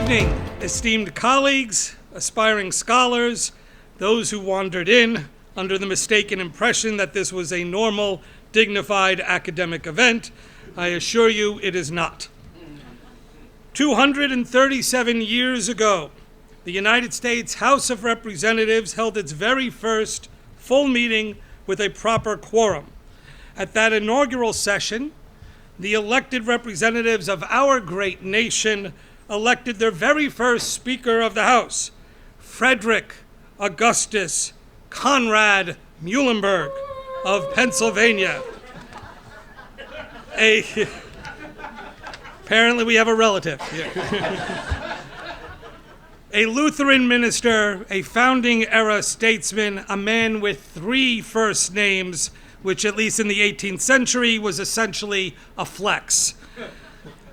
evening, esteemed colleagues, aspiring scholars, those who wandered in under the mistaken impression that this was a normal, dignified academic event. I assure you it is not. 237 years ago, the United States House of Representatives held its very first full meeting with a proper quorum. At that inaugural session, the elected representatives of our great nation elected their very first Speaker of the House, Frederick Augustus Conrad Muhlenberg of Pennsylvania. Apparently we have a relative here. A Lutheran minister, a founding-era statesman, a man with 3 first names, which at least in the 18th century was essentially a flex.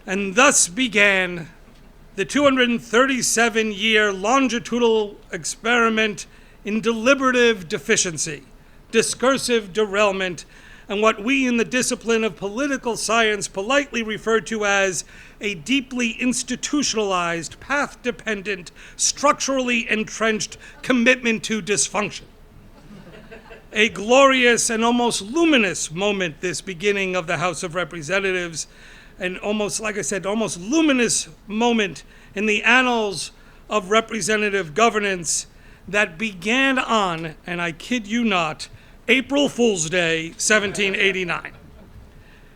And thus began the 237-year longitudinal experiment in deliberative deficiency, discursive derailment, and what we in the discipline of political science politely refer to as a deeply institutionalized, path-dependent, structurally entrenched commitment to dysfunction. A glorious and almost luminous moment, this beginning of the House of Representatives, and almost, like I said, almost luminous moment in the annals of representative governance that began on, and I kid you not, April Fool's Day, 1789.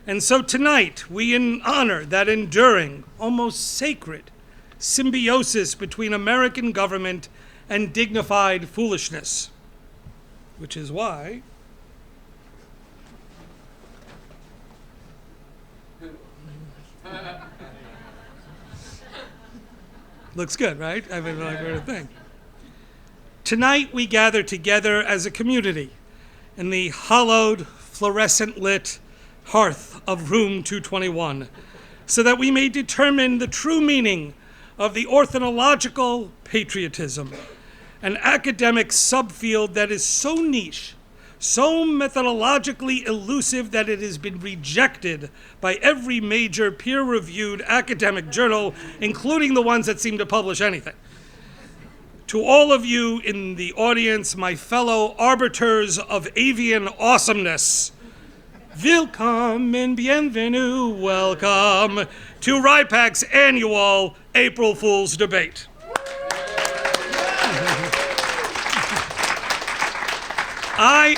And so tonight, we honor that enduring, almost sacred symbiosis between American government and dignified foolishness, which is why looks good, right? I mean, like a thing. Tonight, we gather together as a community in the hollowed, fluorescent-lit hearth of room 221, so that we may determine the true meaning of the ornithological patriotism, an academic subfield that is so niche, so methodologically elusive that it has been rejected by every major peer-reviewed academic journal, including the ones that seem to publish anything. To all of you in the audience, my fellow arbiters of avian awesomeness, willkommen and bienvenue, welcome to RIPPAC's annual April Fool's Debate. I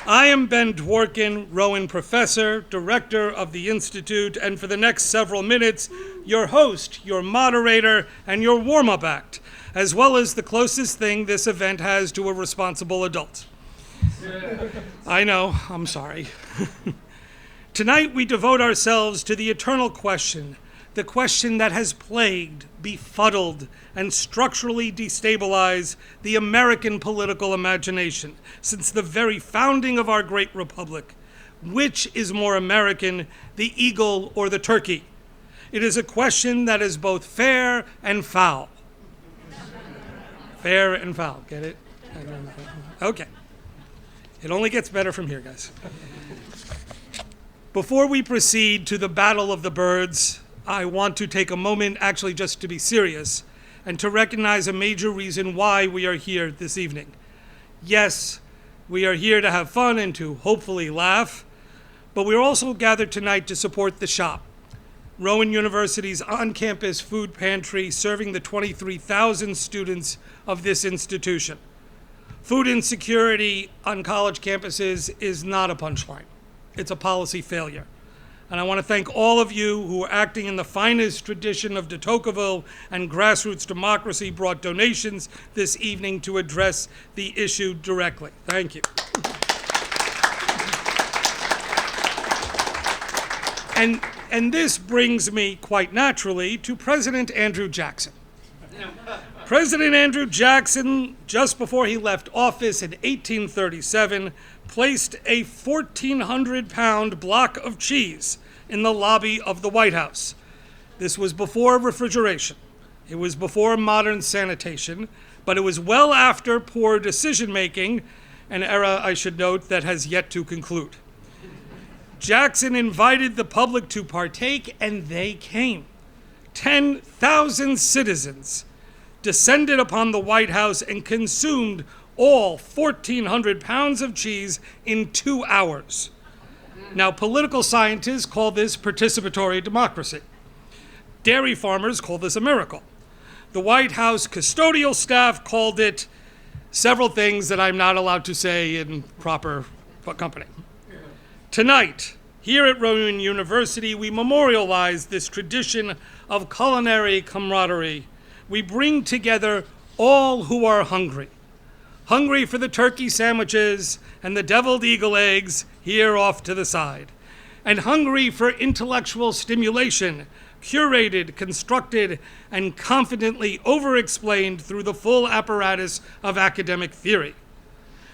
am Ben Dworkin, Rowan Professor, Director of the Institute, and for the next several minutes, your host, your moderator, and your warm-up act, as well as the closest thing this event has to a responsible adult. I know, I'm sorry. Tonight we devote ourselves to the eternal question, the question that has plagued, befuddled, and structurally destabilized the American political imagination since the very founding of our great republic. Which is more American, the eagle or the turkey? It is a question that is both fair and foul. Fair and foul, get it? Okay. It only gets better from here, guys. Before we proceed to the Battle of the Birds, I want to take a moment, actually just to be serious, and to recognize a major reason why we are here this evening. Yes, we are here to have fun and to hopefully laugh, but we're also gathered tonight to support the shop, Rowan University's on-campus food pantry serving the 23,000 students of this institution. Food insecurity on college campuses is not a punchline. It's a policy failure. And I want to thank all of you who are acting in the finest tradition of de Tocqueville and grassroots democracy brought donations this evening to address the issue directly. Thank you. And this brings me quite naturally to President Andrew Jackson. President Andrew Jackson, just before he left office in 1837, placed a 1,400-pound block of cheese in the lobby of the White House. This was before refrigeration. It was before modern sanitation, but it was well after poor decision-making, an era, I should note, that has yet to conclude. Jackson invited the public to partake, and they came. 10,000 citizens descended upon the White House and consumed all 1,400 pounds of cheese in 2 hours. Now, political scientists call this participatory democracy. Dairy farmers call this a miracle. The White House custodial staff called it several things that I'm not allowed to say in proper company. Tonight, here at Rowan University, we memorialize this tradition of culinary camaraderie. We bring together all who are hungry. Hungry for the turkey sandwiches and the deviled eagle eggs here off to the side. And hungry for intellectual stimulation, curated, constructed, and confidently over-explained through the full apparatus of academic theory.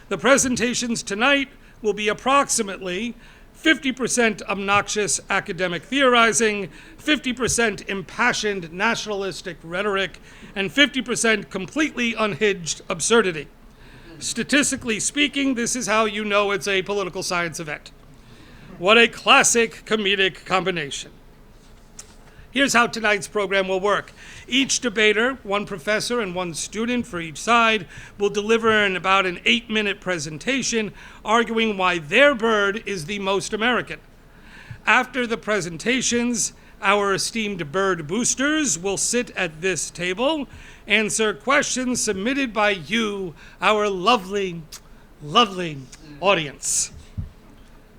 The presentations tonight will be approximately 50% obnoxious academic theorizing, 50% impassioned nationalistic rhetoric, and 50% completely unhinged absurdity. Statistically speaking, this is how you know it's a political science event. What a classic comedic combination. Here's how tonight's program will work. Each debater, one professor and one student for each side, will deliver in about an 8-minute presentation arguing why their bird is the most American. After the presentations, our esteemed bird boosters will sit at this table, answer questions submitted by you, our lovely, lovely audience.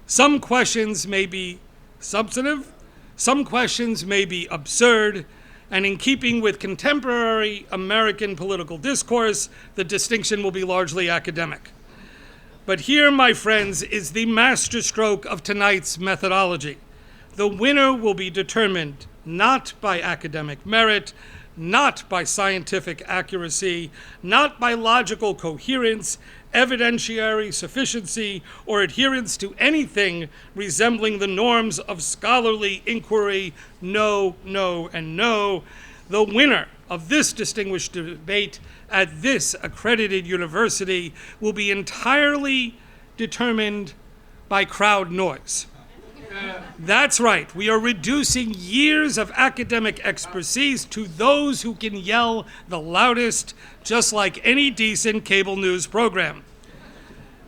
Some questions may be substantive, some questions may be absurd, and in keeping with contemporary American political discourse, the distinction will be largely academic. But here, my friends, is the masterstroke of tonight's methodology. The winner will be determined not by academic merit, not by scientific accuracy, not by logical coherence, evidentiary sufficiency, or adherence to anything resembling the norms of scholarly inquiry. No, no, and no. The winner of this distinguished debate at this accredited university will be entirely determined by crowd noise. That's right, we are reducing years of academic expertise to those who can yell the loudest, just like any decent cable news program.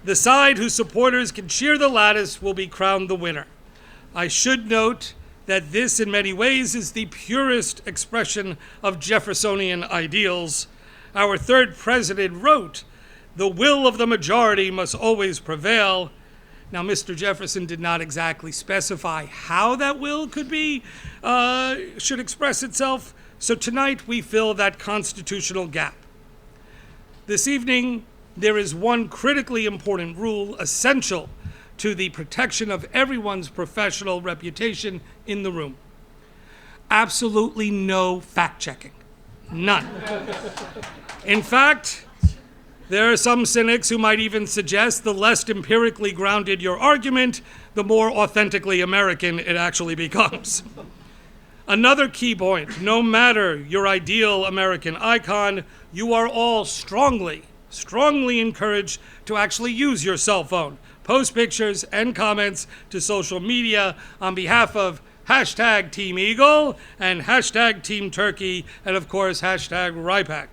The side whose supporters can cheer the loudest will be crowned the winner. I should note that this, in many ways, is the purest expression of Jeffersonian ideals. Our third president wrote, "The will of the majority must always prevail." Now, Mr. Jefferson did not exactly specify how that will should express itself, so tonight we fill that constitutional gap. This evening, there is one critically important rule essential to the protection of everyone's professional reputation in the room. Absolutely no fact-checking. None. In fact, there are some cynics who might even suggest the less empirically grounded your argument, the more authentically American it actually becomes. Another key point, no matter your ideal American icon, you are all strongly encouraged to actually use your cell phone, post pictures and comments to social media on behalf of hashtag Team Eagle and hashtag Team Turkey, and of course, hashtag RIPPAC.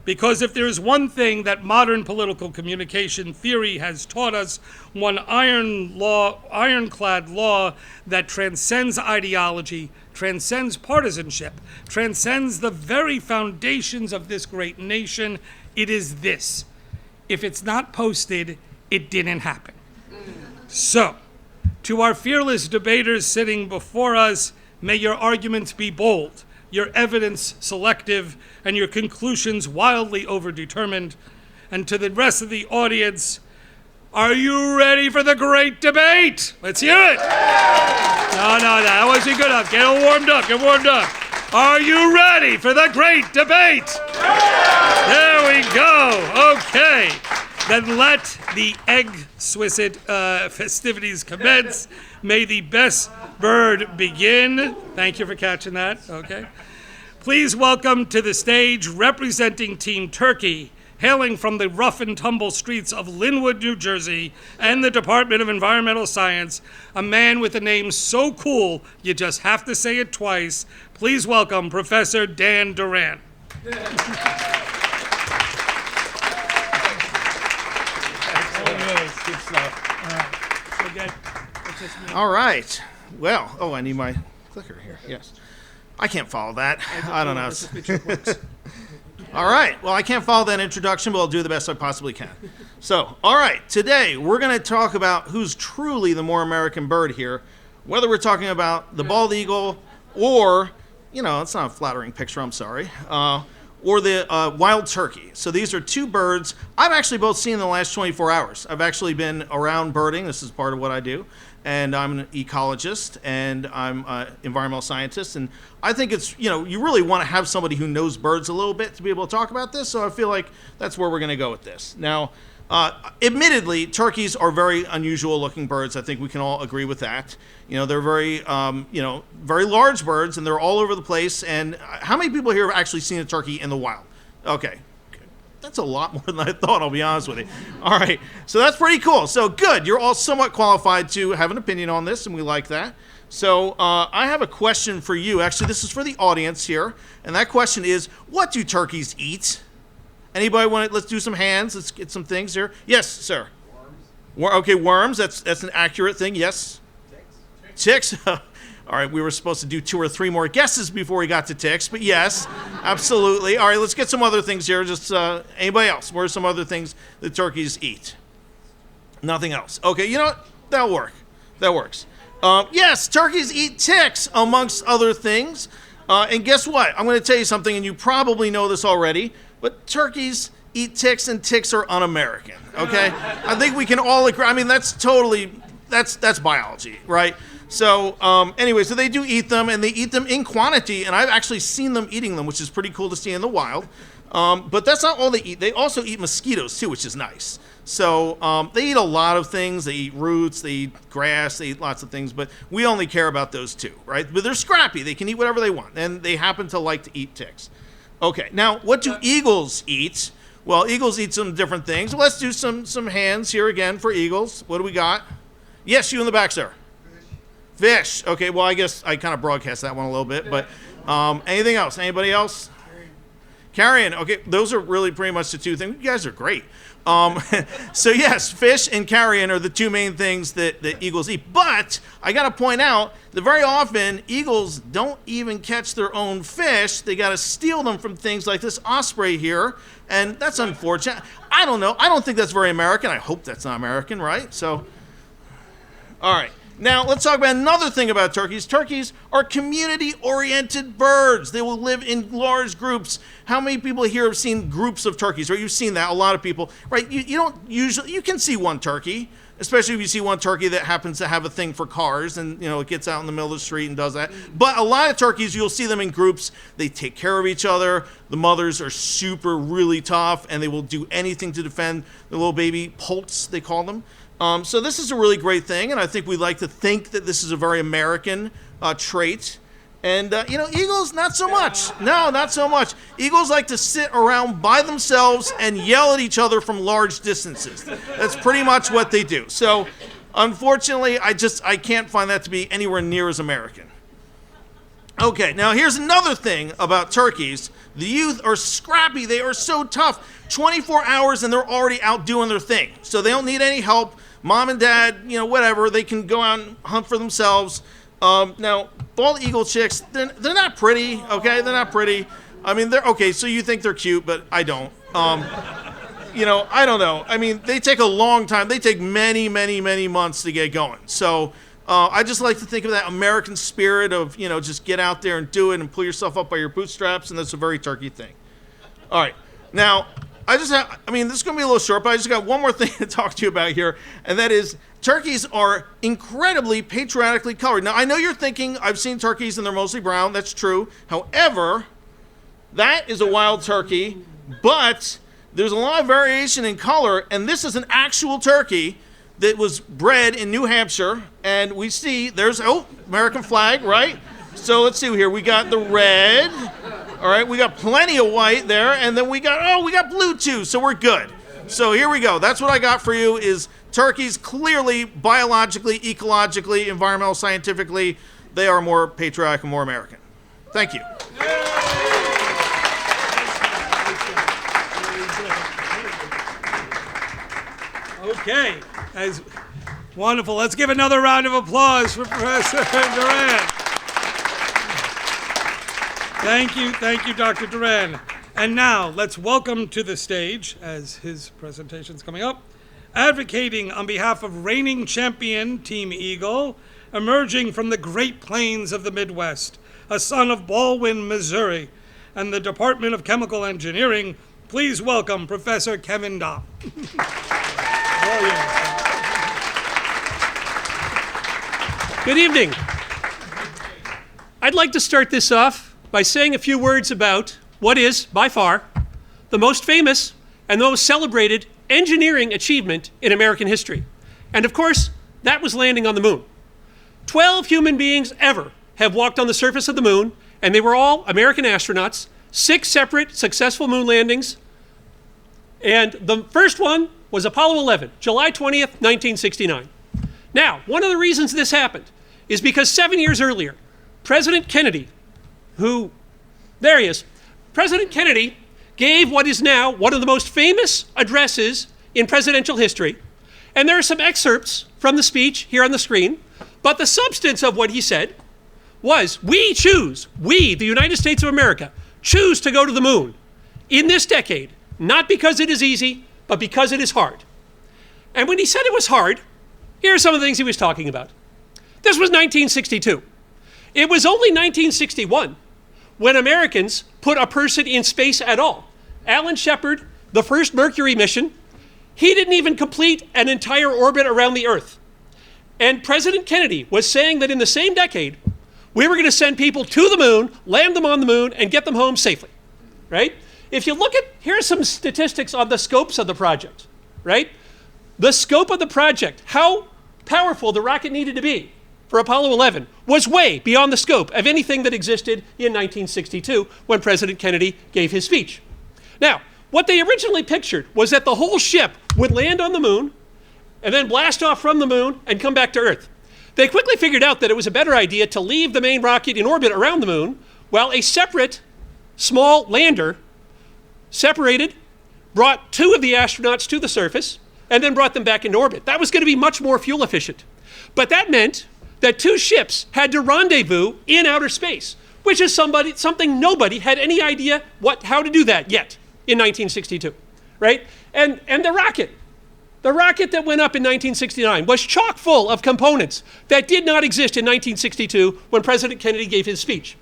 Because if there is one thing that modern political communication theory has taught us, one ironclad law that transcends ideology, transcends partisanship, transcends the very foundations of this great nation, it is this: if it's not posted, it didn't happen. So, to our fearless debaters sitting before us, may your arguments be bold, your evidence selective, and your conclusions wildly overdetermined. And to the rest of the audience, are you ready for the great debate? Let's hear it. No, that wasn't good enough. Get warmed up. Are you ready for the great debate? There we go. Okay. Then let the exquisite festivities commence. May the best bird begin. Thank you for catching that. Okay. Please welcome to the stage, representing Team Turkey, hailing from the rough and tumble streets of Linwood, New Jersey, and the Department of Environmental Science, a man with a name so cool you just have to say it twice. Please welcome Professor Dan Durant. All right. Well, I need my clicker here. Yes. I can't follow that. I don't know. All right. Well, I can't follow that introduction, but I'll do the best I possibly can. So, all right. Today, we're going to talk about who's truly the more American bird here, whether we're talking about the bald eagle or, it's not a flattering picture, I'm sorry, or the wild turkey. So these are two birds I've actually both seen in the last 24 hours. I've actually been around birding. This is part of what I do. And I'm an ecologist, and I'm an environmental scientist. And I think it's, you really want to have somebody who knows birds a little bit to be able to talk about this. So I feel like that's where we're going to go with this. Now, admittedly, turkeys are very unusual looking birds. I think we can all agree with that. They're very, very large birds, and they're all over the place. And how many people here have actually seen a turkey in the wild? Okay. That's a lot more than I thought, I'll be honest with you. All right, so that's pretty cool. So good, you're all somewhat qualified to have an opinion on this, and we like that. So I have a question for you. Actually, this is for the audience here, and that question is, what do turkeys eat? Anybody want to, let's do some hands, let's get some things here. Yes, sir. Worms. Okay, worms, that's an accurate thing, yes. Ticks. All right, we were supposed to do 2 or 3 more guesses before we got to ticks, but yes, absolutely. All right, let's get some other things here. Just anybody else? What are some other things that turkeys eat? Nothing else. Okay, you know what? That'll work. That works. Yes, turkeys eat ticks, amongst other things. And guess what? I'm going to tell you something, and you probably know this already, but turkeys eat ticks, and ticks are un-American, okay? I think we can all agree. I mean, that's biology, right? So anyway, so they do eat them, and they eat them in quantity, and I've actually seen them eating them, which is pretty cool to see in the wild. But that's not all they eat. They also eat mosquitoes, too, which is nice. So they eat a lot of things. They eat roots, they eat grass, they eat lots of things, but we only care about those 2, right? But they're scrappy. They can eat whatever they want, and they happen to like to eat ticks. Okay, now, what do eagles eat? Well, eagles eat some different things. Let's do some hands here again for eagles. What do we got? Yes, you in the back, sir. Fish. Okay, well, I guess I kind of broadcast that one a little bit, but anything else? Anybody else? Carrion. Okay, those are really pretty much the 2 things. You guys are great. So yes, fish and carrion are the 2 main things that eagles eat. But I got to point out that very often eagles don't even catch their own fish. They got to steal them from things like this osprey here, and that's unfortunate. I don't know. I don't think that's very American. I hope that's not American, right? So, all right. Now, let's talk about another thing about turkeys. Turkeys are community-oriented birds. They will live in large groups. How many people here have seen groups of turkeys? Right, you've seen that, a lot of people. Right, you don't usually, you can see one turkey, especially if you see one turkey that happens to have a thing for cars and, it gets out in the middle of the street and does that. But a lot of turkeys, you'll see them in groups. They take care of each other. The mothers are really tough, and they will do anything to defend the little baby poults, they call them. So this is a really great thing, and I think we like to think that this is a very American trait. And, eagles, not so much. No, not so much. Eagles like to sit around by themselves and yell at each other from large distances. That's pretty much what they do. So, unfortunately, I can't find that to be anywhere near as American. Okay, now here's another thing about turkeys. The youth are scrappy. They are so tough. 24 hours and they're already out doing their thing. So they don't need any help. Mom and dad, whatever, they can go out and hunt for themselves. Now, bald eagle chicks, they're not pretty, okay? They're not pretty. I mean, they're, okay, so you think they're cute, but I don't. I don't know. I mean, they take a long time. They take many, many, many months to get going. So I just like to think of that American spirit of, just get out there and do it and pull yourself up by your bootstraps, and that's a very turkey thing. All right. Now, this is going to be a little short, but I just got one more thing to talk to you about here, and that is turkeys are incredibly patriotically colored. Now, I know you're thinking, I've seen turkeys and they're mostly brown. That's true. However, that is a wild turkey, but there's a lot of variation in color, and this is an actual turkey that was bred in New Hampshire, and we see there's, American flag, right? So let's see here. We got the red. All right, we got plenty of white there, and then we got blue too, so we're good. So here we go. That's what I got for you is turkeys. Clearly, biologically, ecologically, environmental, scientifically, they are more patriotic and more American. Thank you. Okay, as wonderful. Let's give another round of applause for Professor Duran. Thank you, Dr. Duran. And now, let's welcome to the stage, as his presentation's coming up, advocating on behalf of reigning champion Team Eagle, emerging from the Great Plains of the Midwest, a son of Baldwin, Missouri, and the Department of Chemical Engineering, please welcome Professor Kevin Dahm. Good evening. I'd like to start this off by saying a few words about what is, by far, the most famous and the most celebrated engineering achievement in American history. And of course, that was landing on the moon. 12 human beings ever have walked on the surface of the moon, and they were all American astronauts, 6 separate successful moon landings. And the first one was Apollo 11, July 20th, 1969. Now, one of the reasons this happened is because 7 years earlier, President Kennedy, President Kennedy gave what is now one of the most famous addresses in presidential history. And there are some excerpts from the speech here on the screen, but the substance of what he said was, we, the United States of America, choose to go to the moon in this decade, not because it is easy, but because it is hard. And when he said it was hard, here are some of the things he was talking about. This was 1962. It was only 1961 when Americans put a person in space at all. Alan Shepard, the first Mercury mission, he didn't even complete an entire orbit around the Earth. And President Kennedy was saying that in the same decade, we were going to send people to the moon, land them on the moon, and get them home safely, right? If you look at, here's some statistics on the scopes of the project, right? The scope of the project, how powerful the rocket needed to be for Apollo 11 was way beyond the scope of anything that existed in 1962 when President Kennedy gave his speech. Now, what they originally pictured was that the whole ship would land on the moon and then blast off from the moon and come back to Earth. They quickly figured out that it was a better idea to leave the main rocket in orbit around the moon while a separate small lander separated, brought 2 of the astronauts to the surface, and then brought them back into orbit. That was going to be much more fuel efficient. But that meant that 2 ships had to rendezvous in outer space, which is something nobody had any idea how to do that yet in 1962, right? And the rocket that went up in 1969 was chock full of components that did not exist in 1962 when President Kennedy gave his speech.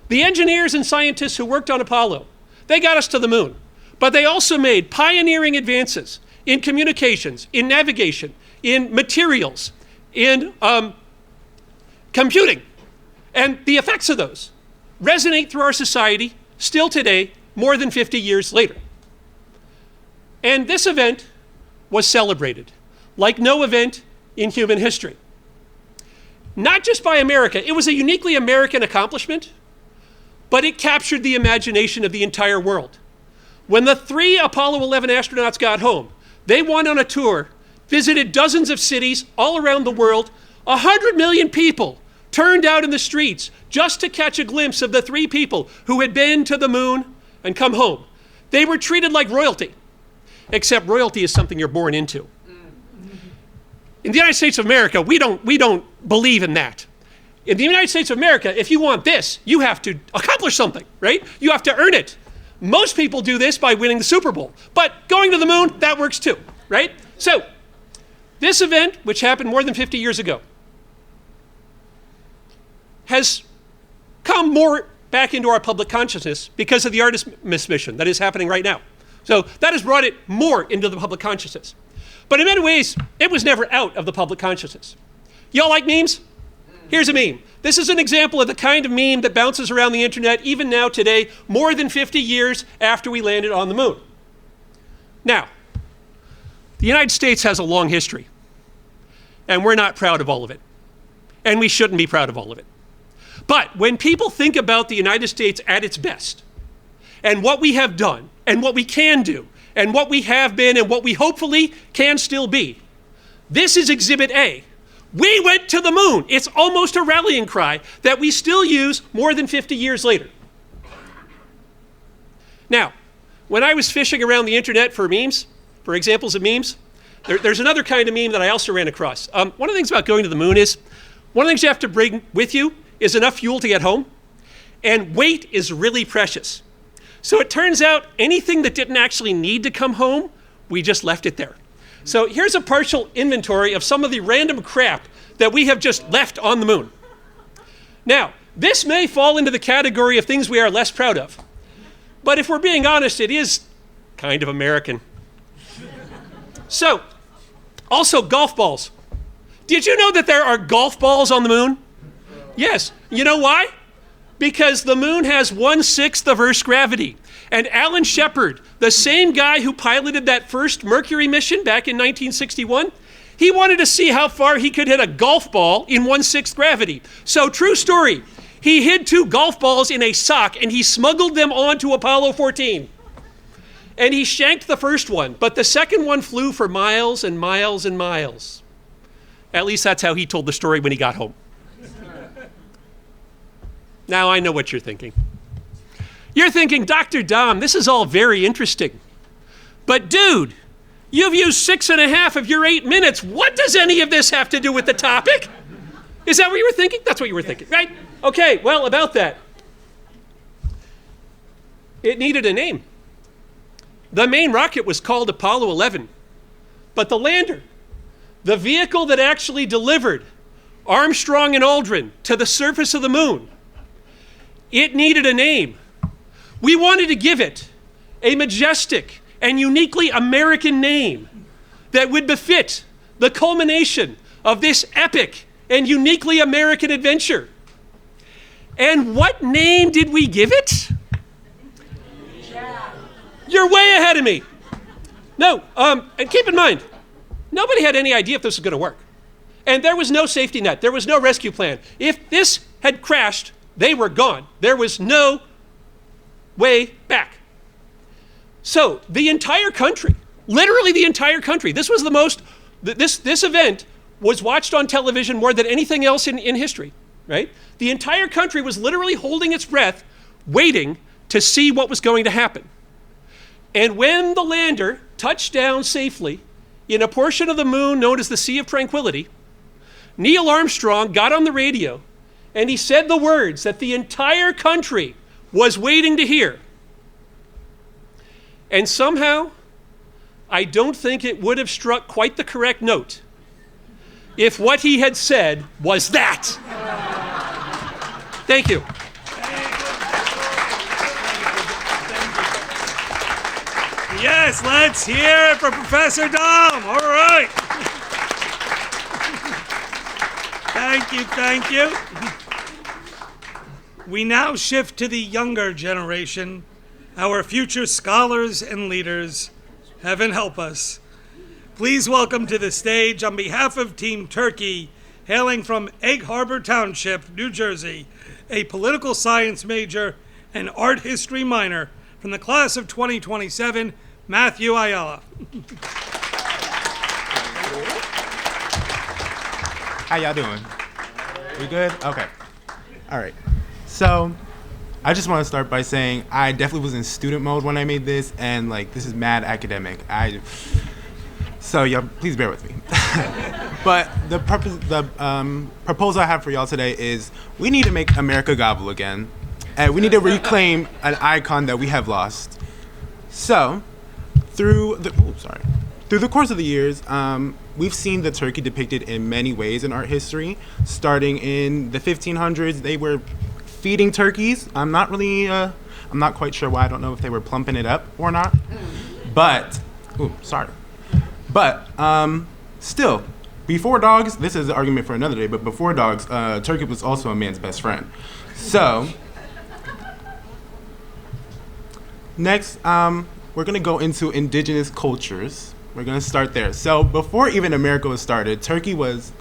The engineers and scientists who worked on Apollo, they got us to the moon, but they also made pioneering advances in communications, in navigation, in materials, in computing. And the effects of those resonate through our society still today, more than 50 years later. And this event was celebrated like no event in human history. Not just by America, it was a uniquely American accomplishment, but it captured the imagination of the entire world. When the 3 Apollo 11 astronauts got home, they went on a tour, visited dozens of cities all around the world. 100 million people turned out in the streets just to catch a glimpse of the 3 people who had been to the moon and come home. They were treated like royalty, except royalty is something you're born into. In the United States of America, we don't believe in that. In the United States of America, if you want this, you have to accomplish something, right? You have to earn it. Most people do this by winning the Super Bowl, but going to the moon, that works too, right? So, this event, which happened more than 50 years ago, has come more back into our public consciousness because of the Artemis mission that is happening right now. So that has brought it more into the public consciousness. But in many ways, it was never out of the public consciousness. Y'all like memes? Here's a meme. This is an example of the kind of meme that bounces around the internet even now today, more than 50 years after we landed on the moon. Now, the United States has a long history, and we're not proud of all of it. And we shouldn't be proud of all of it. But when people think about the United States at its best, and what we have done and what we can do and what we have been and what we hopefully can still be. This is Exhibit A. We went to the moon. It's almost a rallying cry that we still use more than 50 years later. Now, when I was fishing around the internet for memes, for examples of memes, there's another kind of meme that I also ran across. One of the things about going to the moon is, one of the things you have to bring with you is enough fuel to get home, and weight is really precious. So it turns out anything that didn't actually need to come home, we just left it there. So here's a partial inventory of some of the random crap that we have just left on the moon. Now, this may fall into the category of things we are less proud of. But if we're being honest, it is kind of American. So, also golf balls. Did you know that there are golf balls on the moon? Yes. You know why? Because the moon has 1/6 of Earth's gravity. And Alan Shepard, the same guy who piloted that first Mercury mission back in 1961, he wanted to see how far he could hit a golf ball in 1/6 gravity. So, true story, he hid 2 golf balls in a sock and he smuggled them onto Apollo 14. And he shanked the first one, but the second one flew for miles and miles and miles. At least that's how he told the story when he got home. Now I know what you're thinking. You're thinking, Dr. Dom, this is all very interesting. But dude, you've used 6.5 of your 8 minutes. What does any of this have to do with the topic? Is that what you were thinking? That's what you were thinking, right? Okay, well, about that. It needed a name. The main rocket was called Apollo 11. But the lander, the vehicle that actually delivered Armstrong and Aldrin to the surface of the moon, it needed a name. We wanted to give it a majestic and uniquely American name that would befit the culmination of this epic and uniquely American adventure. And what name did we give it? You're way ahead of me. No, and keep in mind, nobody had any idea if this was going to work. And there was no safety net. There was no rescue plan. If this had crashed, they were gone. There was no way back. So the entire country, literally the entire country, this was the most, this event was watched on television more than anything else in history, right? The entire country was literally holding its breath, waiting to see what was going to happen. And when the lander touched down safely in a portion of the moon known as the Sea of Tranquility, Neil Armstrong got on the radio and he said the words that the entire country was waiting to hear. And somehow, I don't think it would have struck quite the correct note if what he had said was that. Thank you. Yes, let's hear it for Professor Dom. All right. Thank you, thank you. We now shift to the younger generation, our future scholars and leaders. Heaven help us. Please welcome to the stage, on behalf of Team Turkey, hailing from Egg Harbor Township, New Jersey, a political science major and art history minor from the class of 2027, Matthew Ayala. How y'all doing? We good? Okay. All right. So, I just want to start by saying I definitely was in student mode when I made this, and like this is mad academic. So y'all, please bear with me. But the proposal I have for y'all today is we need to make America gobble again, and we need to reclaim an icon that we have lost. So, through the course of the years, we've seen the turkey depicted in many ways in art history. Starting in the 1500s, they were feeding turkeys. I'm not quite sure why. I don't know if they were plumping it up or not. But, still, before dogs, this is an argument for another day, but before dogs, turkey was also a man's best friend. So, next, we're gonna go into indigenous cultures. We're gonna start there. So before even America was started, the turkey was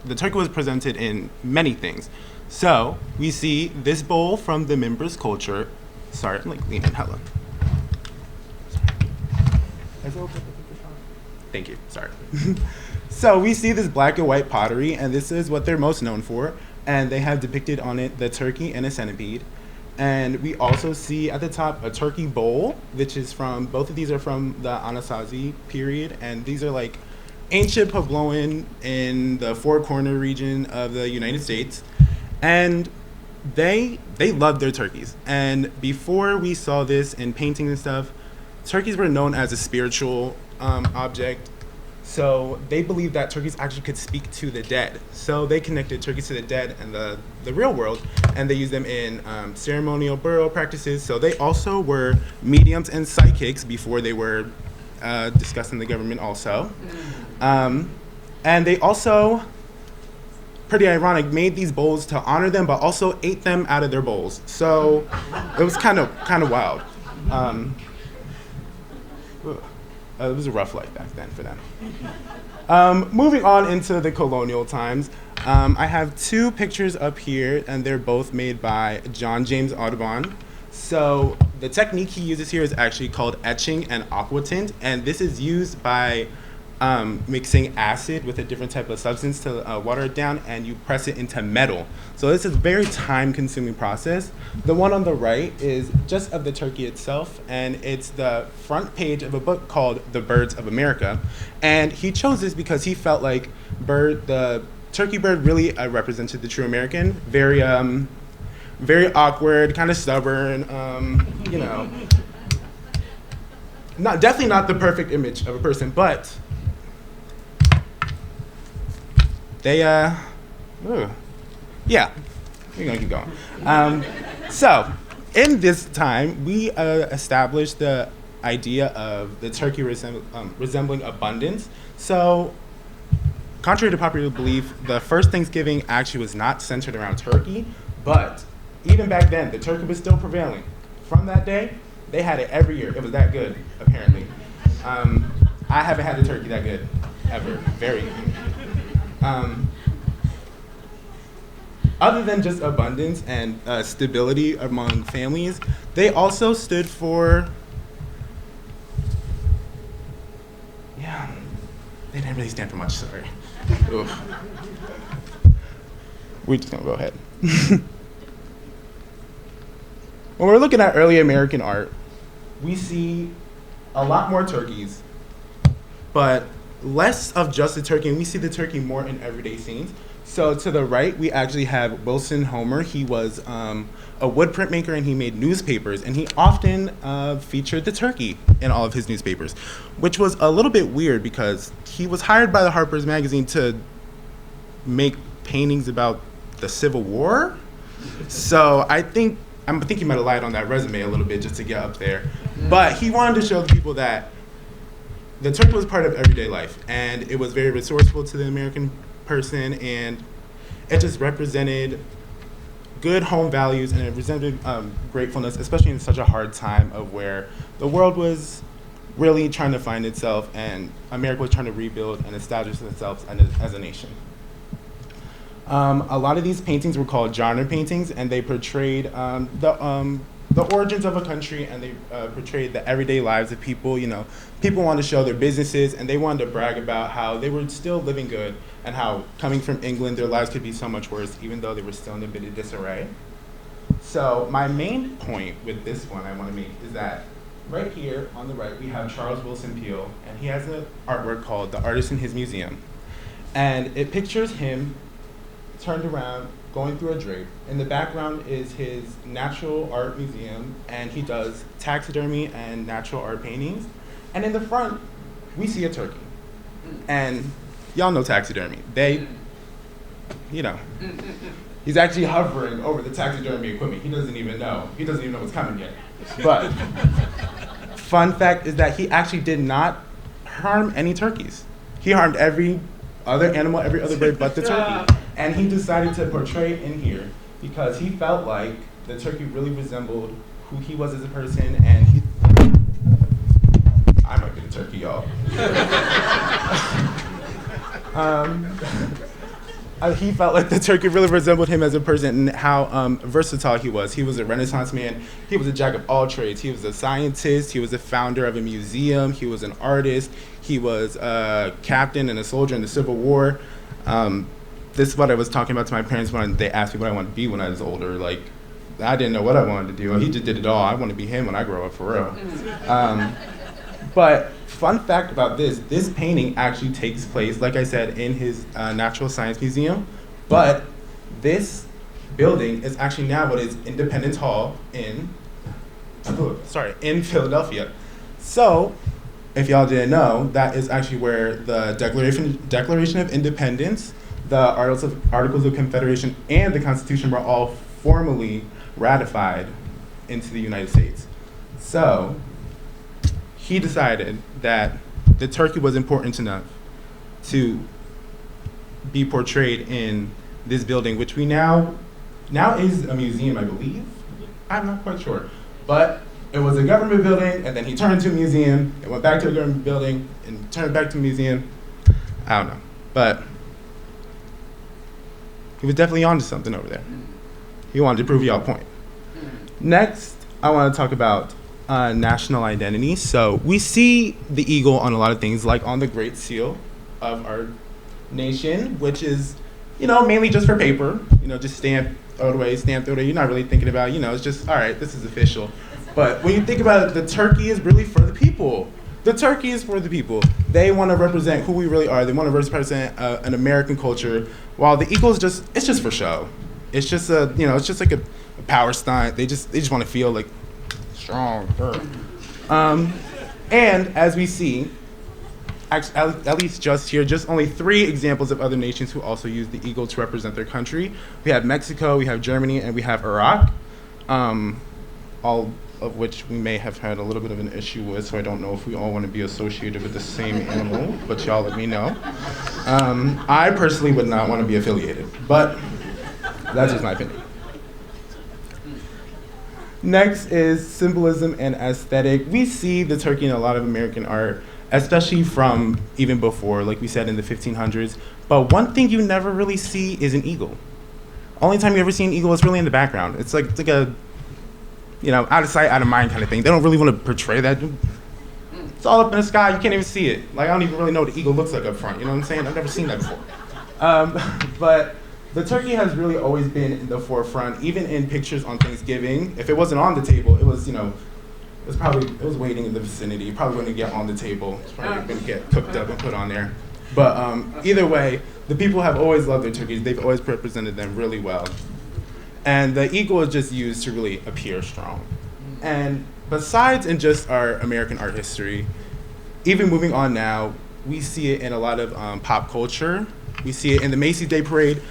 presented in many things. So we see this bowl from the Mimbres culture. Sorry, I'm like leaning hella. Thank you. Sorry. So we see this black and white pottery, and this is what they're most known for. And they have depicted on it the turkey and a centipede. And we also see at the top a turkey bowl, which is from, both of these are from the Anasazi period. And these are like ancient Puebloan in the Four Corner region of the United States. And they loved their turkeys. And before we saw this in paintings and stuff, turkeys were known as a spiritual object. So they believed that turkeys actually could speak to the dead. So they connected turkeys to the dead and the real world, and they used them in ceremonial burial practices. So they also were mediums and psychics before they were discussed in the government also. And they also, pretty ironic, made these bowls to honor them, but also ate them out of their bowls. So it was kind of wild. It was a rough life back then for them. Moving on into the colonial times, I have two pictures up here, and they're both made by John James Audubon. So the technique he uses here is actually called etching and aquatint, and this is used by mixing acid with a different type of substance to water it down, and you press it into metal. So this is a very time-consuming process. The one on the right is just of the turkey itself, and it's the front page of a book called The Birds of America. And he chose this because he felt like the turkey bird really represented the true American. Very awkward, kind of stubborn, definitely not the perfect image of a person, but we're gonna keep going. So, in this time, we established the idea of the turkey resembling abundance. So, contrary to popular belief, the first Thanksgiving actually was not centered around turkey, but even back then, the turkey was still prevailing. From that day, they had it every year. It was that good, apparently. I haven't had a turkey that good, ever. Very good. Other than just abundance and stability among families, they also stood for, they didn't really stand for much, sorry. Oof. We're just gonna go ahead. When we're looking at early American art, we see a lot more turkeys, but less of just the turkey, and we see the turkey more in everyday scenes. So to the right, we actually have Wilson Homer. He was a wood printmaker, and he made newspapers, and he often featured the turkey in all of his newspapers, which was a little bit weird because he was hired by the Harper's Magazine to make paintings about the Civil War. So I think he might have lied on that resume a little bit just to get up there. But he wanted to show the people that the turkey was part of everyday life, and it was very resourceful to the American person, and it just represented good home values, and it represented gratefulness, especially in such a hard time of where the world was really trying to find itself, and America was trying to rebuild and establish itself as a nation. A lot of these paintings were called genre paintings, and they portrayed the origins of a country, and they portrayed the everyday lives of people. People wanted to show their businesses, and they wanted to brag about how they were still living good, and how coming from England, their lives could be so much worse, even though they were still in a bit of disarray. So my main point with this one I want to make is that right here on the right, we have Charles Wilson Peale, and he has an artwork called The Artist in His Museum. And it pictures him turned around, going through a drape. In the background is his natural art museum, and he does taxidermy and natural art paintings. And in the front, we see a turkey. And y'all know taxidermy. He's actually hovering over the taxidermy equipment. He doesn't even know what's coming yet. But fun fact is that he actually did not harm any turkeys. He harmed every other animal, every other bird but the turkey. And he decided to portray it in here because he felt like the turkey really resembled who he was as a person, and I might be the turkey, y'all. he felt like the turkey really resembled him as a person and how versatile he was. He was a Renaissance man. He was a jack of all trades. He was a scientist. He was a founder of a museum. He was an artist. He was a captain and a soldier in the Civil War. This is what I was talking about to my parents when they asked me what I wanted to be when I was older. Like, I didn't know what I wanted to do. He just did it all. I want to be him when I grow up, for real. But fun fact about this painting actually takes place, like I said, in his Natural Science Museum. But this building is actually now what is Independence Hall in Philadelphia. So, if y'all didn't know, that is actually where the Declaration of Independence, the Articles of Confederation, and the Constitution were all formally ratified into the United States. So, he decided that the turkey was important enough to be portrayed in this building, which we now is a museum, I believe. I'm not quite sure. But it was a government building, and then he turned to a museum, it went back to a government building, and turned back to a museum. I don't know. But he was definitely onto something over there. He wanted to prove y'all a point. Next, I want to talk about national identity. So we see the eagle on a lot of things, like on the Great Seal of our nation, which is, mainly just for paper, just stamp, throw it away. You're not really thinking about, it's just, all right, this is official. But when you think about it, the turkey is really for the people. The turkey is for the people. They want to represent who we really are. They want to represent an American culture, while the eagle is it's just for show. It's just it's just like a power stunt. They just want to feel like strong. And as we see, at least just here, just only 3 examples of other nations who also use the eagle to represent their country. We have Mexico, we have Germany, and we have Iraq, all of which we may have had a little bit of an issue with, so I don't know if we all want to be associated with the same animal, but y'all let me know. I personally would not want to be affiliated, but that's just my opinion. Next is symbolism and aesthetic. We see the turkey in a lot of American art, especially from even before, like we said, in the 1500s. But one thing you never really see is an eagle. Only time you ever see an eagle is really in the background. It's like a, out of sight, out of mind kind of thing. They don't really want to portray that. It's all up in the sky. You can't even see it. Like, I don't even really know what the eagle looks like up front. You know what I'm saying? I've never seen that before. But the turkey has really always been in the forefront, even in pictures on Thanksgiving. If it wasn't on the table, it was, it was waiting in the vicinity. Probably going to get on the table. It's probably going to get cooked up and put on there. But either way, the people have always loved their turkeys. They've always represented them really well. And the eagle is just used to really appear strong. And besides in just our American art history, even moving on now, we see it in a lot of pop culture. We see it in the Macy's Day Parade.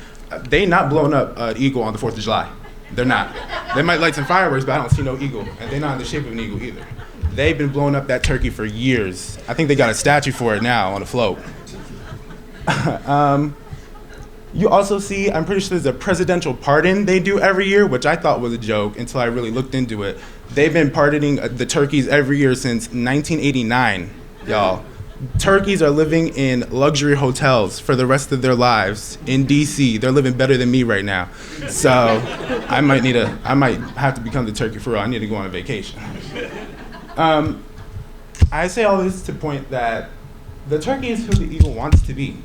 They not blown up an eagle on the 4th of July. They're not. They might light some fireworks, but I don't see no eagle. And they're not in the shape of an eagle either. They've been blowing up that turkey for years. I think they got a statue for it now on a float. You also see, I'm pretty sure there's a presidential pardon they do every year, which I thought was a joke until I really looked into it. They've been pardoning the turkeys every year since 1989, y'all. Turkeys are living in luxury hotels for the rest of their lives in DC. They're living better than me right now. So I might have to become the turkey for real. I need to go on a vacation. I say all this to point that the turkey is who the eagle wants to be.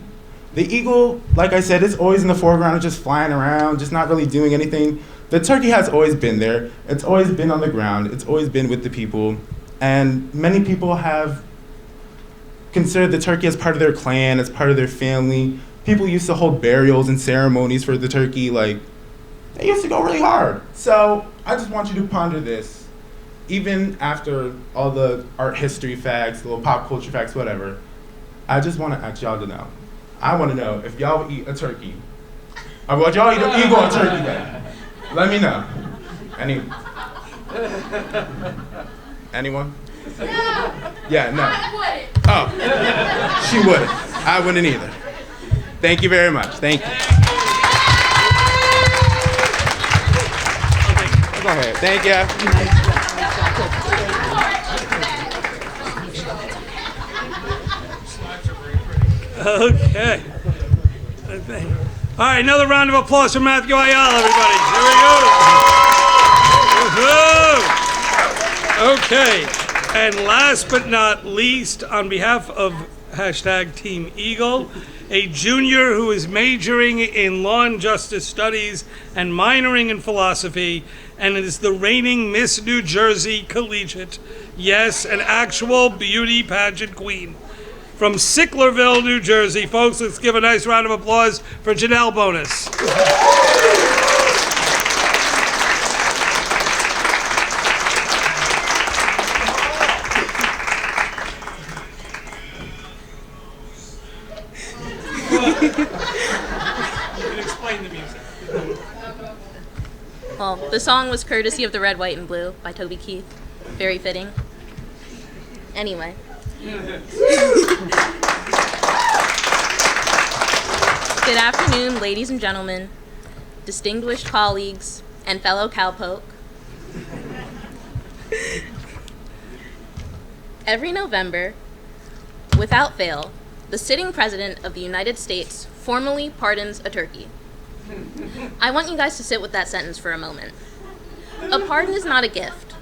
The eagle, like I said, is always in the foreground, just flying around, just not really doing anything. The turkey has always been there. It's always been on the ground. It's always been with the people. And many people have considered the turkey as part of their clan, as part of their family. People used to hold burials and ceremonies for the turkey. Like, they used to go really hard. So I just want you to ponder this. Even after all the art history facts, the little pop culture facts, whatever, I just want to ask y'all to know. I want to know if y'all would eat a turkey. Or would y'all eat an eagle or turkey then? Let me know. Anyone? No. Yeah, no. I wouldn't. Oh, she wouldn't. I wouldn't either. Thank you very much. Thank you. Go ahead. Thank you. Okay. All right, another round of applause for Matthew Ayala, everybody. Here we go. Woohoo! Okay, and last but not least, on behalf of hashtag Team Eagle, a junior who is majoring in law and justice studies and minoring in philosophy, and is the reigning Miss New Jersey Collegiate. Yes, an actual beauty pageant queen. From Sicklerville, New Jersey. Folks, let's give a nice round of applause for Janelle Bonus. Explain the music. Well, the song was courtesy of The Red, White, and Blue by Toby Keith. Very fitting. Anyway. Good afternoon, ladies and gentlemen, distinguished colleagues, and fellow cowpoke. Every November, without fail, the sitting president of the United States formally pardons a turkey. I want you guys to sit with that sentence for a moment. A pardon is not a gift.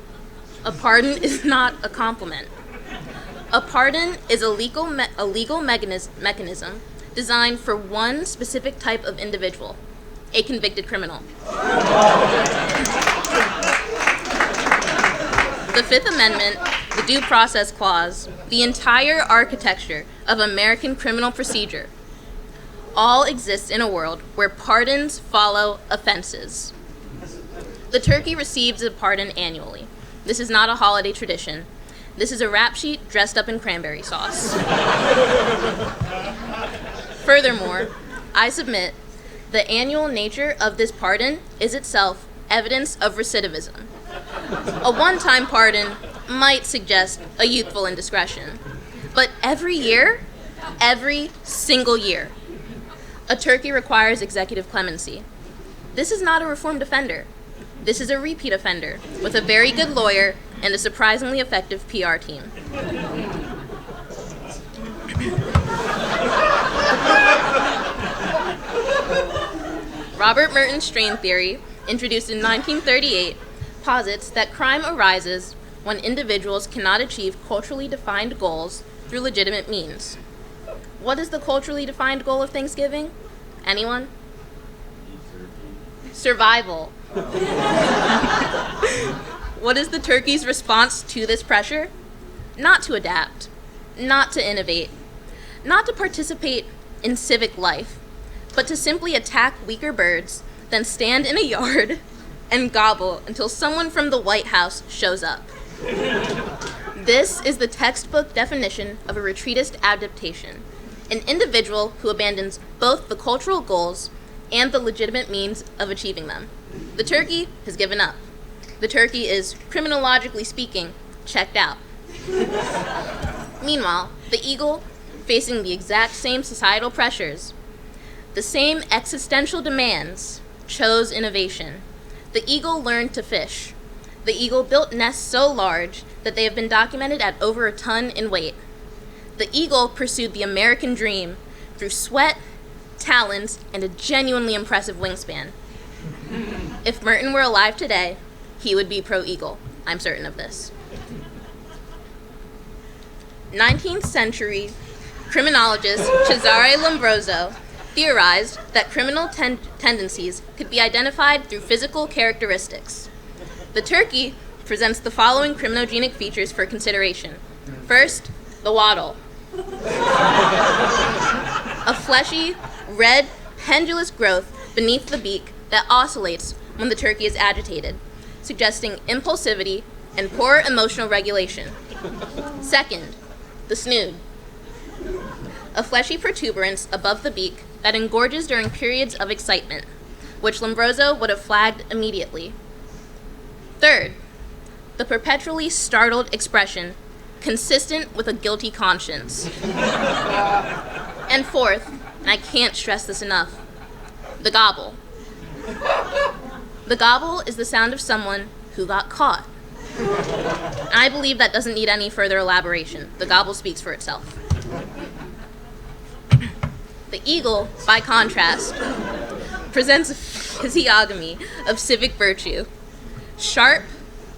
A pardon is not a compliment. A pardon is a legal mechanism designed for one specific type of individual, a convicted criminal. The Fifth Amendment, the Due Process Clause, the entire architecture of American criminal procedure all exists in a world where pardons follow offenses. The turkey receives a pardon annually. This is not a holiday tradition. This is a rap sheet dressed up in cranberry sauce. Furthermore, I submit the annual nature of this pardon is itself evidence of recidivism. A one-time pardon might suggest a youthful indiscretion, but every year, every single year, a turkey requires executive clemency. This is not a reformed offender. This is a repeat offender with a very good lawyer and a surprisingly effective PR team. Robert Merton's strain theory, introduced in 1938, posits that crime arises when individuals cannot achieve culturally defined goals through legitimate means. What is the culturally defined goal of Thanksgiving? Anyone? Survival. What is the turkey's response to this pressure? Not to adapt, not to innovate, not to participate in civic life, but to simply attack weaker birds, then stand in a yard and gobble until someone from the White House shows up. This is the textbook definition of a retreatist adaptation, an individual who abandons both the cultural goals and the legitimate means of achieving them. The turkey has given up. The turkey is, criminologically speaking, checked out. Meanwhile, the eagle, facing the exact same societal pressures, the same existential demands, chose innovation. The eagle learned to fish. The eagle built nests so large that they have been documented at over a ton in weight. The eagle pursued the American dream through sweat, talons, and a genuinely impressive wingspan. If Merton were alive today, he would be pro-eagle. I'm certain of this. 19th century criminologist Cesare Lombroso theorized that criminal tendencies could be identified through physical characteristics. The turkey presents the following criminogenic features for consideration. First, the waddle. A fleshy, red, pendulous growth beneath the beak that oscillates when the turkey is agitated, suggesting impulsivity and poor emotional regulation. Second, the snood. A fleshy protuberance above the beak that engorges during periods of excitement, which Lombroso would have flagged immediately. Third, the perpetually startled expression, consistent with a guilty conscience. And fourth, and I can't stress this enough, the gobble. The gobble is the sound of someone who got caught. And I believe that doesn't need any further elaboration. The gobble speaks for itself. The eagle, by contrast, presents a physiognomy of civic virtue. Sharp,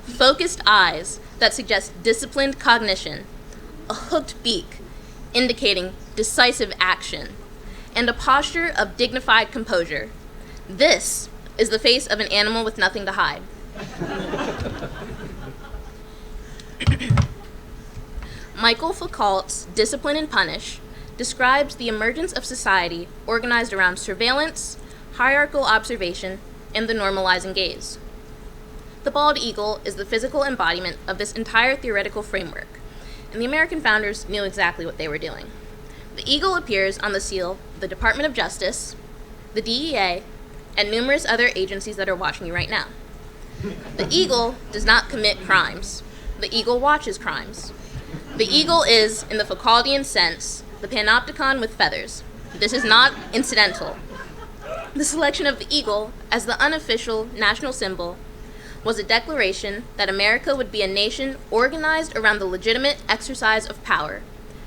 focused eyes that suggest disciplined cognition, a hooked beak indicating decisive action, and a posture of dignified composure. This is the face of an animal with nothing to hide. Michael Foucault's Discipline and Punish describes the emergence of society organized around surveillance, hierarchical observation, and the normalizing gaze. The bald eagle is the physical embodiment of this entire theoretical framework, and the American founders knew exactly what they were doing. The eagle appears on the seal of the Department of Justice, the DEA, and numerous other agencies that are watching you right now. The eagle does not commit crimes. The eagle watches crimes. The eagle is, in the Foucauldian sense, the panopticon with feathers. This is not incidental. The selection of the eagle as the unofficial national symbol was a declaration that America would be a nation organized around the legitimate exercise of power,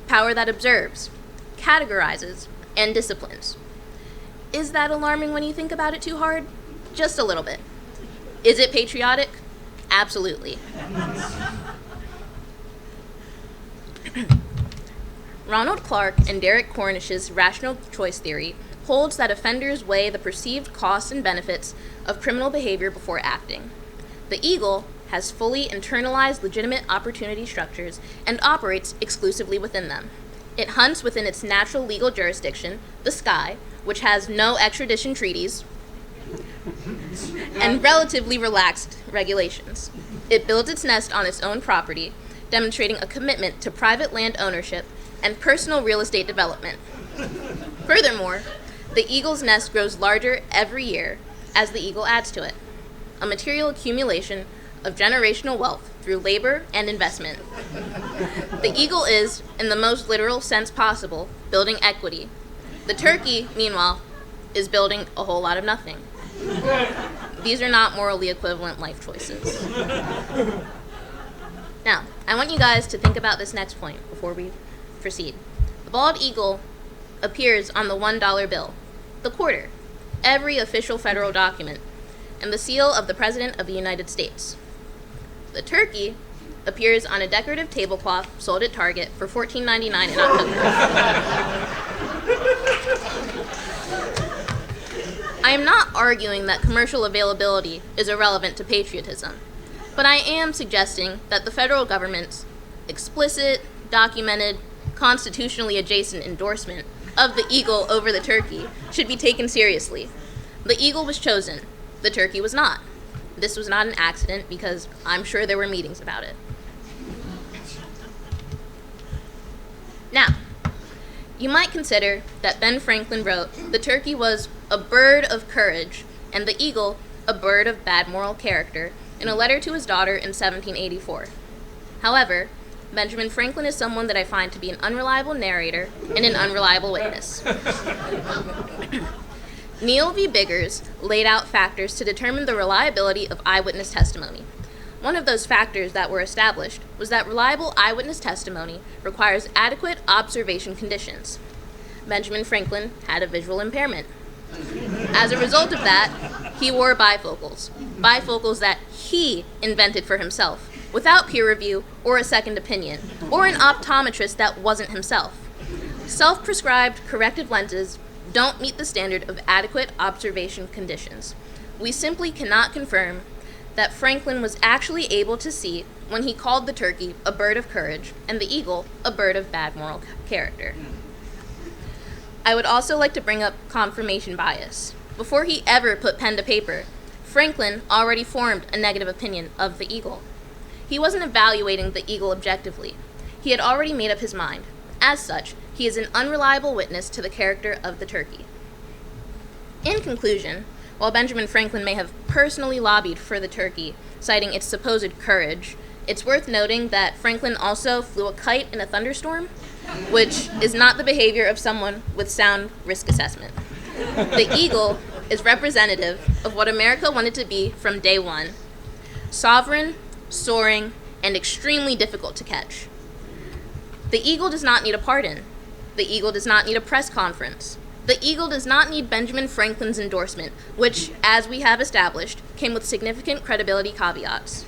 power that observes, categorizes, and disciplines. Is that alarming when you think about it too hard? Just a little bit. Is it patriotic? Absolutely. Ronald Clark and Derek Cornish's rational choice theory holds that offenders weigh the perceived costs and benefits of criminal behavior before acting. The eagle has fully internalized legitimate opportunity structures and operates exclusively within them. It hunts within its natural legal jurisdiction, the sky, which has no extradition treaties and relatively relaxed regulations. It builds its nest on its own property, demonstrating a commitment to private land ownership and personal real estate development. Furthermore, the eagle's nest grows larger every year as the eagle adds to it, a material accumulation of generational wealth through labor and investment. The eagle is, in the most literal sense possible, building equity. The turkey, meanwhile, is building a whole lot of nothing. These are not morally equivalent life choices. Now, I want you guys to think about this next point before we proceed. The bald eagle appears on the $1 bill, the quarter, every official federal document, and the seal of the President of the United States. The turkey appears on a decorative tablecloth sold at Target for $14.99 in October. I am not arguing that commercial availability is irrelevant to patriotism, but I am suggesting that the federal government's explicit, documented, constitutionally adjacent endorsement of the eagle over the turkey should be taken seriously. The eagle was chosen. The turkey was not. This was not an accident because I'm sure there were meetings about it. Now, you might consider that Ben Franklin wrote, "The turkey was a bird of courage, and the eagle a bird of bad moral character," in a letter to his daughter in 1784. However, Benjamin Franklin is someone that I find to be an unreliable narrator and an unreliable witness. Neal v. Biggers laid out factors to determine the reliability of eyewitness testimony. One of those factors that were established was that reliable eyewitness testimony requires adequate observation conditions. Benjamin Franklin had a visual impairment. As a result of that, he wore bifocals that he invented for himself, without peer review or a second opinion, or an optometrist that wasn't himself. Self-prescribed corrective lenses don't meet the standard of adequate observation conditions. We simply cannot confirm that Franklin was actually able to see when he called the turkey a bird of courage and the eagle a bird of bad moral character. I would also like to bring up confirmation bias. Before he ever put pen to paper, Franklin already formed a negative opinion of the eagle. He wasn't evaluating the eagle objectively. He had already made up his mind. As such, he is an unreliable witness to the character of the turkey. In conclusion, while Benjamin Franklin may have personally lobbied for the turkey, citing its supposed courage, it's worth noting that Franklin also flew a kite in a thunderstorm, which is not the behavior of someone with sound risk assessment. The eagle is representative of what America wanted to be from day one: sovereign, soaring, and extremely difficult to catch. The eagle does not need a pardon. The eagle does not need a press conference. The Eagle does not need Benjamin Franklin's endorsement, which, as we have established, came with significant credibility caveats.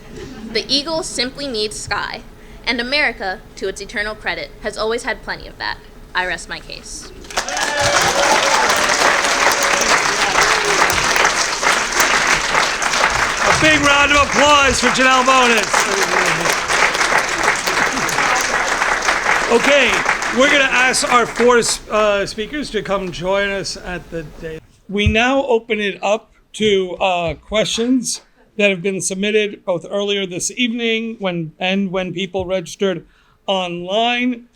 The Eagle simply needs sky, and America, to its eternal credit, has always had plenty of that. I rest my case. A big round of applause for Janelle Bonus. Okay, we're going to ask our four speakers to come join us at the day. We now open it up to questions that have been submitted both earlier this evening when people registered online.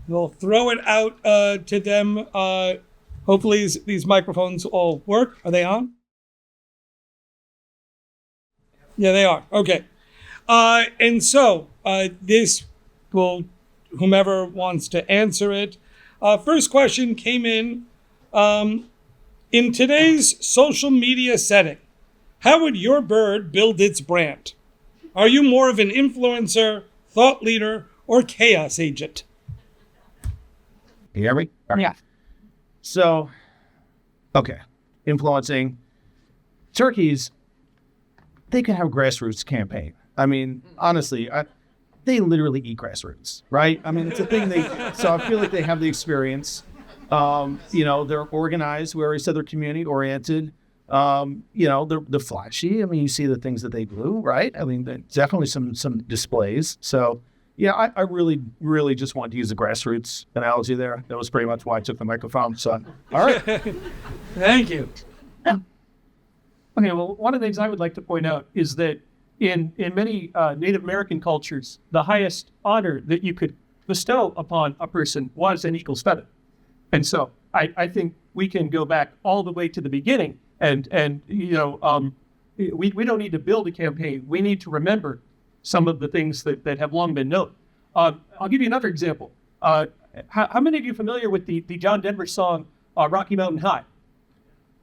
We'll throw it out to them. Hopefully these microphones all work. Are they on? Yeah, they are. Okay. And so this will, whomever wants to answer it. First question came in today's social media setting, how would your bird build its brand? Are you more of an influencer, thought leader, or chaos agent? You hear me? Yeah. So, okay, influencing turkeys, they can have grassroots campaign. I mean, honestly, they literally eat grassroots, right? I mean, it's a thing so I feel like they have the experience. They're organized. We already said they're community oriented. They're flashy. I mean, you see the things that they do, right? I mean, definitely some displays. So, yeah, I really, really just wanted to use a grassroots analogy there. That was pretty much why I took the microphone. So, all right. Thank you. Okay, well, one of the things I would like to point out is that in many Native American cultures, the highest honor that you could bestow upon a person was an eagle's feather. And so I think we can go back all the way to the beginning and we don't need to build a campaign. We need to remember some of the things that have long been known. I'll give you another example. How many of you are familiar with the John Denver song, Rocky Mountain High?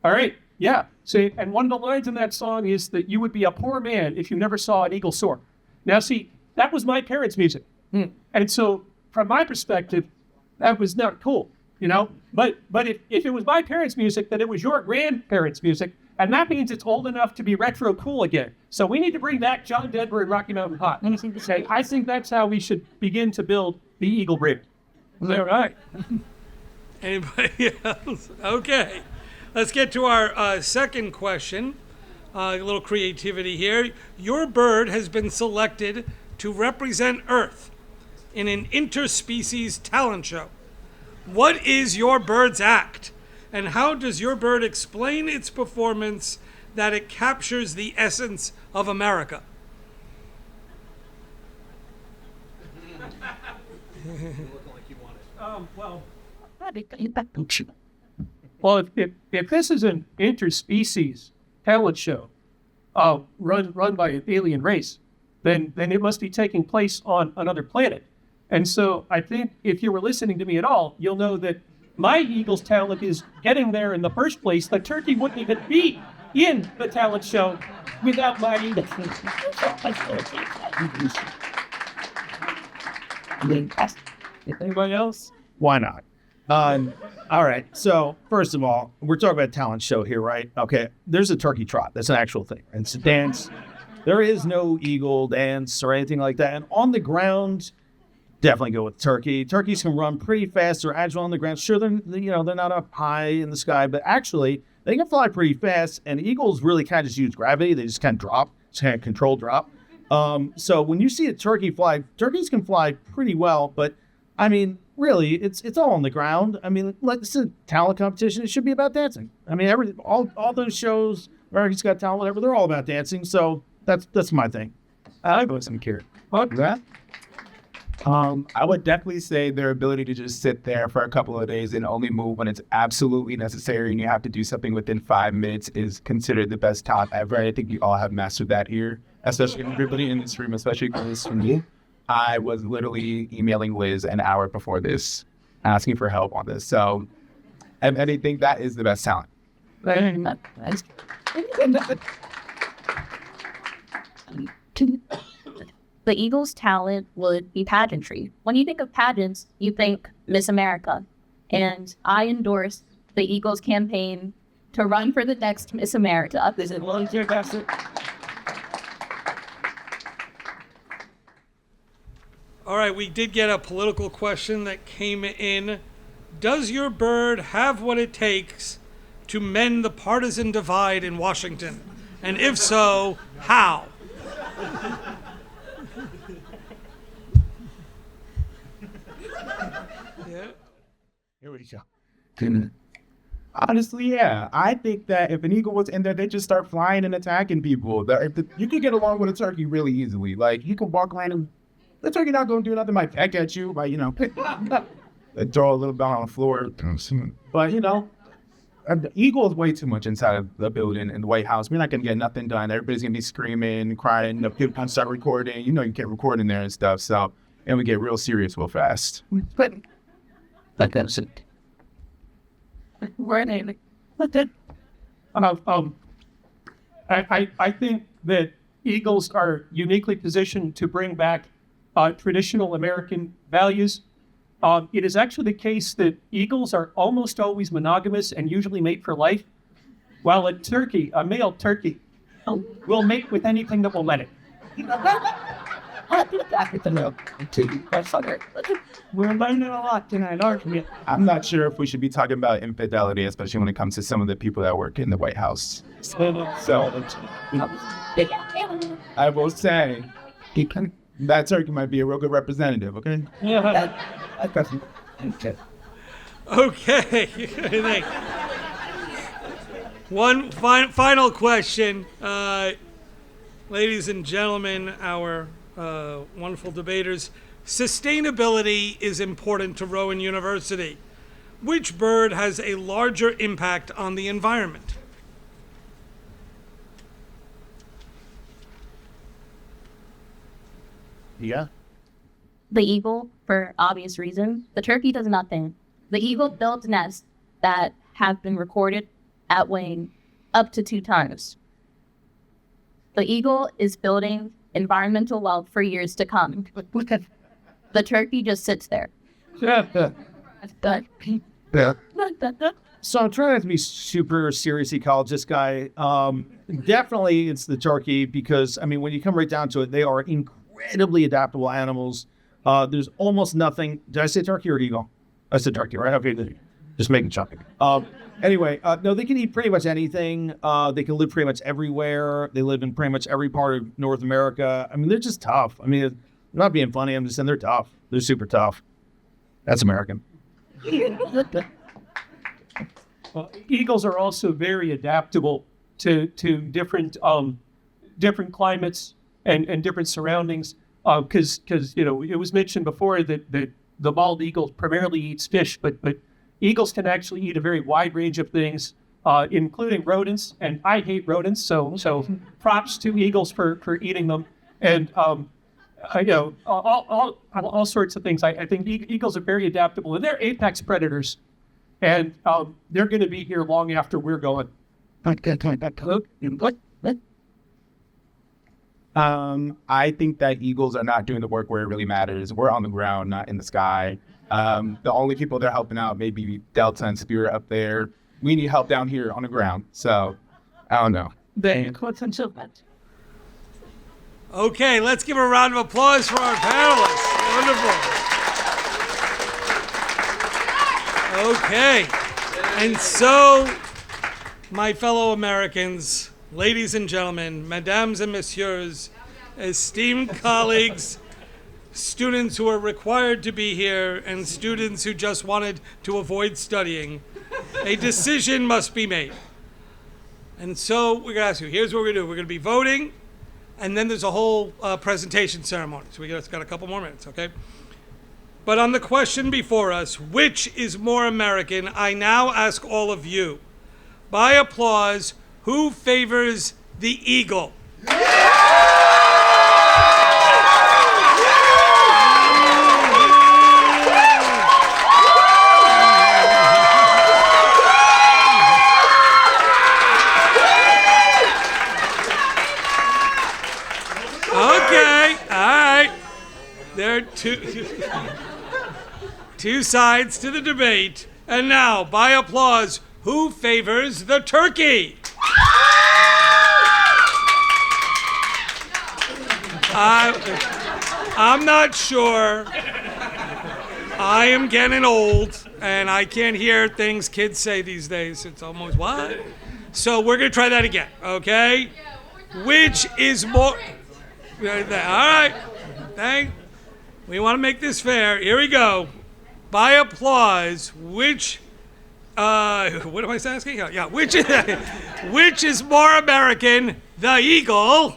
All right, yeah. See, and one of the lines in that song is that you would be a poor man if you never saw an eagle soar. Now, see, that was my parents' music. And so from my perspective, that was not cool, But if it was my parents' music, then it was your grandparents' music. And that means it's old enough to be retro cool again. So we need to bring back John Denver and Rocky Mountain High. I think that's how we should begin to build the eagle brand. Is that right? Anybody else? Okay. Let's get to our second question. A little creativity here. Your bird has been selected to represent Earth in an interspecies talent show. What is your bird's act? And how does your bird explain its performance that it captures the essence of America? Well, if this is an interspecies talent show run by an alien race, then it must be taking place on another planet. And so I think if you were listening to me at all, you'll know that my eagle's talent is getting there in the first place. The turkey wouldn't even be in the talent show without my eagle. Anybody else? Why not? All right. So first of all, we're talking about a talent show here, right? Okay. There's a turkey trot. That's an actual thing. And it's a dance. There is no eagle dance or anything like that. And on the ground, definitely go with turkey. Turkeys can run pretty fast. They're agile on the ground. Sure, they're not up high in the sky, but actually they can fly pretty fast. And eagles really kind of just use gravity. They just kind of drop, just kind of control drop. So when you see a turkey fly, turkeys can fly pretty well, but I mean, really, it's all on the ground. I mean, like this is a talent competition. It should be about dancing. I mean, all those shows, America's Got Talent, whatever, they're all about dancing. So that's my thing. I wasn't curious. What? That? I would definitely say their ability to just sit there for a couple of days and only move when it's absolutely necessary and you have to do something within 5 minutes is considered the best talent ever. I think you all have mastered that here, especially everybody in this room, especially Liz from you. I was literally emailing Liz an hour before this, asking for help on this. So, and I think that is the best talent. The Eagles' talent would be pageantry. When you think of pageants, you think Miss America. And I endorse the the Eagles campaign to run for the next Miss America. This is volunteer bastard. All right, we did get a political question that came in. Does your bird have what it takes to mend the partisan divide in Washington? And if so, how? Yeah. Here we go. Honestly, yeah. I think that if an eagle was in there, they just start flying and attacking people. You could get along with a turkey really easily. Like, you can walk around and the turkey not going to do nothing. Might peck at you, but, they throw a little bit on the floor. But, the eagle is way too much inside of the building in the White House. We're not going to get nothing done. Everybody's going to be screaming, crying. The people can start recording. You can't record in there and stuff. So, and we get real serious real fast. Like that's it. Right. I think that eagles are uniquely positioned to bring back traditional American values. It is actually the case that eagles are almost always monogamous and usually mate for life, while a male turkey, will mate with anything that will let it. We're learning a lot tonight, aren't we? I'm not sure if we should be talking about infidelity, especially when it comes to some of the people that work in the White House. So, I will say, that turkey might be a real good representative, okay? Okay. One final question. Ladies and gentlemen, our wonderful debaters, sustainability is important to Rowan University. Which bird has a larger impact on the environment? Yeah. The eagle, for obvious reasons. The turkey does nothing. The eagle builds nests that have been recorded at weighing up to 2 tons. The eagle is building environmental wealth for years to come. The turkey just sits there. So I'm trying not to be super serious ecologist guy. Definitely it's the turkey because, when you come right down to it, they are incredibly adaptable animals. There's almost nothing. Did I say turkey or eagle? I said turkey, right? Okay, just making chopping. Anyway, no, they can eat pretty much anything. They can live pretty much everywhere. They live in pretty much every part of North America. They're just tough. I'm not being funny. I'm just saying they're tough. They're super tough. That's American. Well, eagles are also very adaptable to different climates and different surroundings. Because it was mentioned before that the bald eagle primarily eats fish, but eagles can actually eat a very wide range of things, including rodents. And I hate rodents, so props to eagles for eating them. And all sorts of things. I think eagles are very adaptable, and they're apex predators. And they're going to be here long after we're going. I think that eagles are not doing the work where it really matters. We're on the ground, not in the sky. The only people they're helping out may be Delta and Spirit up there. We need help down here on the ground. So, I don't know. Okay, let's give a round of applause for our panelists. Wonderful. Okay, and so, my fellow Americans, ladies and gentlemen, mesdames and messieurs, esteemed colleagues, students who are required to be here, and students who just wanted to avoid studying, a decision must be made. And so we're going to ask you, here's what we're going to do. We're going to be voting, and then there's a whole presentation ceremony. So we got a couple more minutes, okay? But on the question before us, which is more American, I now ask all of you, by applause, who favors the eagle? Okay, all right. There are two sides to the debate. And now, by applause, Who favors the turkey? I'm not sure. I am getting old, and I can't hear things kids say these days. It's almost, what? So we're going to try that again, okay? Which is more... All right. We want to make this fair. Here we go. By applause, which... what am I asking? Yeah, which is more American, the eagle?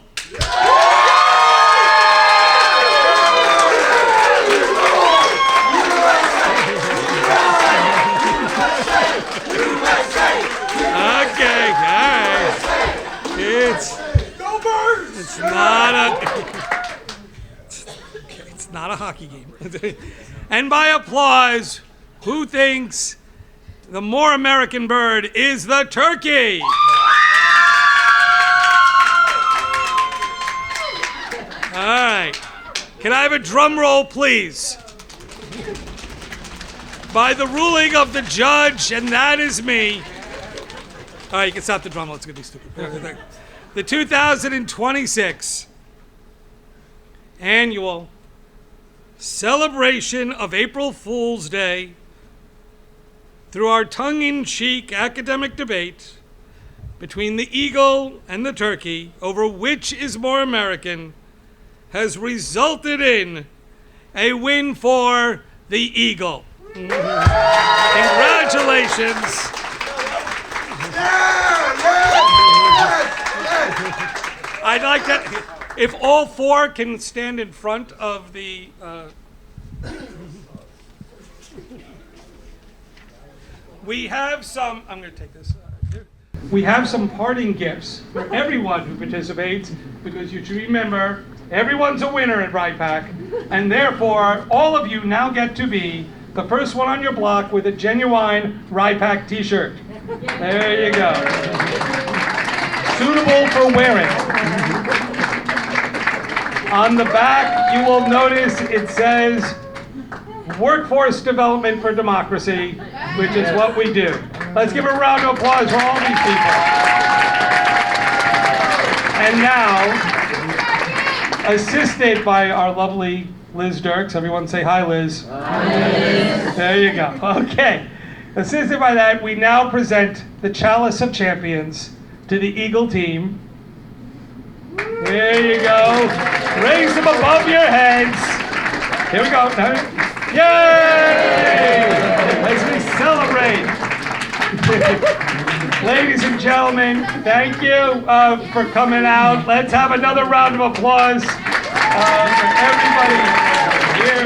Okay, all right. It's not a hockey game. And by applause, who thinks the more American bird is the turkey? All right. Can I have a drum roll, please? By the ruling of the judge, and that is me. All right, you can stop the drum roll. It's going to be stupid. The 2026 annual celebration of April Fool's Day, through our tongue-in-cheek academic debate between the eagle and the turkey over which is more American, has resulted in a win for the eagle. Congratulations. I'd like that, if all four can stand in front of the... We have some, I'm going to take this. We have some parting gifts for everyone who participates, because you should remember, everyone's a winner at RIPPAC, and therefore, all of you now get to be the first one on your block with a genuine RIPPAC t-shirt. There you go. Suitable for wearing. On the back, you will notice it says, Workforce Development for Democracy, which is what we do. Let's give a round of applause for all these people. And now, assisted by our lovely Liz Dirks. Everyone say hi, Liz. Hi, Liz. There you go. Okay. Assisted by that, we now present the Chalice of Champions to the Eagle team. There you go. Raise them above your heads. Here we go. Yay! As we celebrate. Ladies and gentlemen, thank you for coming out. Let's have another round of applause for everybody here.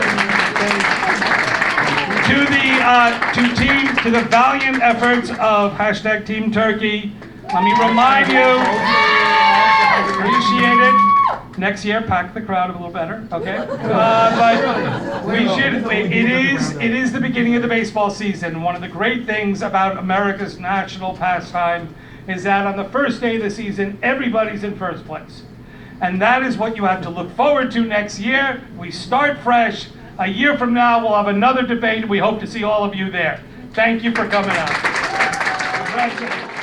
To the valiant efforts of #Team Turkey. Let me remind you, appreciate it. Next year, pack the crowd a little better, okay? But it is the beginning of the baseball season. One of the great things about America's national pastime is that on the first day of the season, everybody's in first place. And that is what you have to look forward to next year. We start fresh. A year from now, we'll have another debate. We hope to see all of you there. Thank you for coming out. Congratulations.